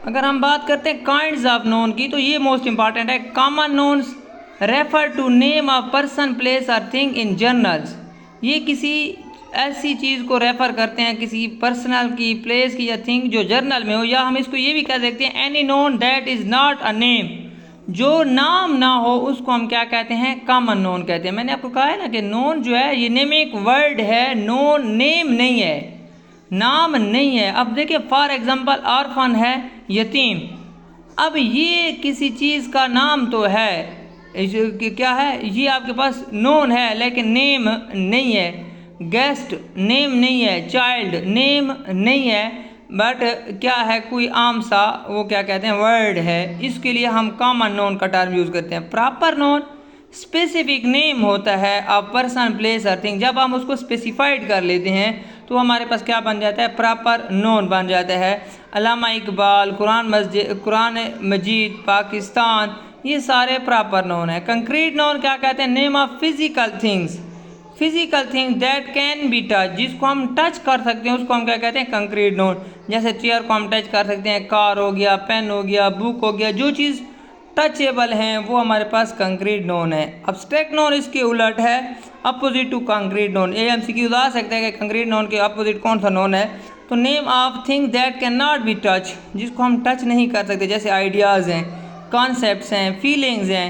अगर हम बात करते हैं काइंड्स ऑफ नोन की, तो ये मोस्ट इंपॉर्टेंट है। Common nouns refer to name of person, place और थिंग इन जर्नल्स। ये किसी ऐसी चीज़ को रेफ़र करते हैं, किसी पर्सनल की, प्लेस की या थिंग जो जर्नल में हो। या हम इसको ये भी कह सकते हैं any known that is not a name, जो नाम ना हो उसको हम क्या कहते हैं, कॉमन नोन कहते हैं। मैंने आपको कहा है ना कि नोन जो है ये नेम एक वर्ड है, नोन नेम नहीं है, नाम नहीं है। अब देखिए फॉर एग्जांपल ऑर्फन है, यतीम। अब ये किसी चीज़ का नाम तो है, क्या है, ये आपके पास नोन है लेकिन नेम नहीं है। गेस्ट नेम नहीं है, चाइल्ड नेम नहीं है, बट क्या है, कोई आम सा वो क्या कहते हैं, वर्ड है। इसके लिए हम कॉमन नोन का टर्म यूज़ करते हैं। प्रॉपर नोन स्पेसिफिक नेम होता है ऑफ पर्सन, प्लेस और थिंग। जब हम उसको स्पेसिफाइड कर लेते हैं तो हमारे पास क्या बन जाता है, प्रॉपर नोन बन जाता है। अल्लामा इकबाल, कुरान मजीद, पाकिस्तान, ये सारे प्रॉपर नोन है। कंक्रीट नोन क्या कहते हैं, name of physical things, physical thing that can be touch, जिसको हम टच कर सकते हैं उसको हम क्या कहते हैं, कंक्रीट नोन। जैसे चेयर को हम टच कर सकते हैं, कार हो गया, पेन हो गया, बुक हो गया, जो चीज़ टचेबल हैं वो हमारे पास कंक्रीट नोन है। अब्स्ट्रैक्ट नोन इसके उलट है, अपोजिट टू कंक्रीट नोन। ये MCQ आ सकते हैं कि कंक्रीट नोन के अपोजिट कौन सा नोन है। तो name of thing that can not be touch, जिसको हम टच नहीं कर सकते, जैसे आइडियाज़ हैं, कॉन्सेप्ट्स हैं, फीलिंग्स हैं,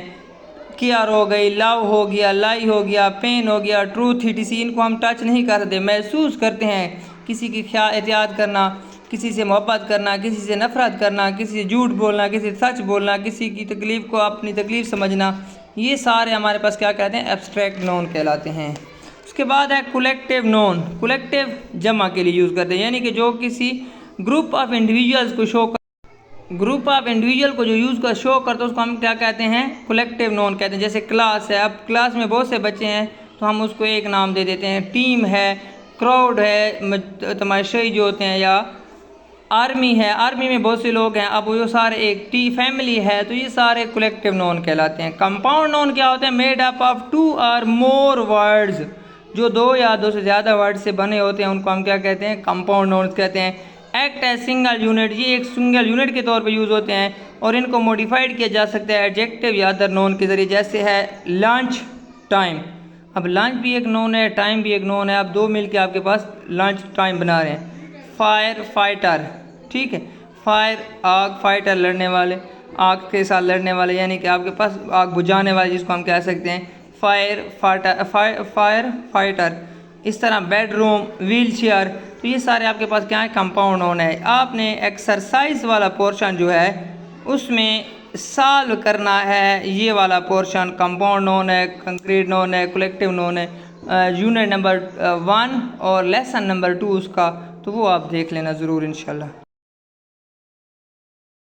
केयर हो गई, लव हो गया, लाई हो गया, पेन हो गया, ट्रूथ, etc। इनको हम टच नहीं कर सकते, महसूस करते हैं। किसी की एहतियात करना, किसी से मोहब्बत करना, किसी से नफ़रत करना, किसी से झूठ बोलना, किसी से सच बोलना, किसी की तकलीफ़ को अपनी तकलीफ़ समझना, ये सारे हमारे पास क्या कहते हैं, एब्स्ट्रैक्ट नोन कहलाते हैं। उसके बाद है कलेक्टिव नोन। कलेक्टिव जमा के लिए यूज़ करते हैं, यानी कि जो किसी ग्रुप ऑफ इंडिविजुअल्स को शो को जो यूज़ कर शो करते हैं उसको हम क्या कहते हैं, कलेक्टिव नोन कहते हैं। जैसे क्लास है, अब क्लास में बहुत से बच्चे हैं तो हम उसको एक नाम दे देते हैं। टीम है, क्राउड है, तमाशाई जो होते हैं, या आर्मी है, आर्मी में बहुत से लोग हैं, अब वो सारे एक फैमिली है, तो ये सारे कलेक्टिव नोन कहलाते हैं। कंपाउंड नोन क्या होते हैं, मेड अप ऑफ 2 और मोर वर्ड्स, जो 2 या 2 से ज़्यादा वर्ड से बने होते हैं उनको हम क्या कहते हैं, कंपाउंड नोन्स कहते हैं। एक्ट एज सिंगल यूनिट, ये एक सिंगल यूनिट के तौर पे यूज़ होते हैं और इनको मॉडिफाइड किया जा सकता है एडजेक्टिव या अदर नोन के ज़रिए। जैसे है लंच टाइम, अब लंच भी एक नोन है, टाइम भी एक नोन है, अब 2 मिल के आपके पास लंच टाइम बना रहे हैं। फायर फाइटर, ठीक है, फायर आग, फाइटर लड़ने वाले, आग के साथ लड़ने वाले, यानी कि आपके पास आग बुझाने वाले, जिसको हम कह सकते हैं फायर फाइटर। इस तरह बेडरूम, व्हील चेयर, तो ये सारे आपके पास क्या है, कंपाउंड नोन है। आपने एक्सरसाइज वाला पोर्शन जो है उसमें सॉल्व करना है, ये वाला पोर्शन कंपाउंड नोन है, कंक्रीट नोन है, कलेक्टिव नोन है। यूनिट नंबर 1 और लेसन नंबर 2 उसका, तो वो आप देख लेना ज़रूर इंशाल्लाह।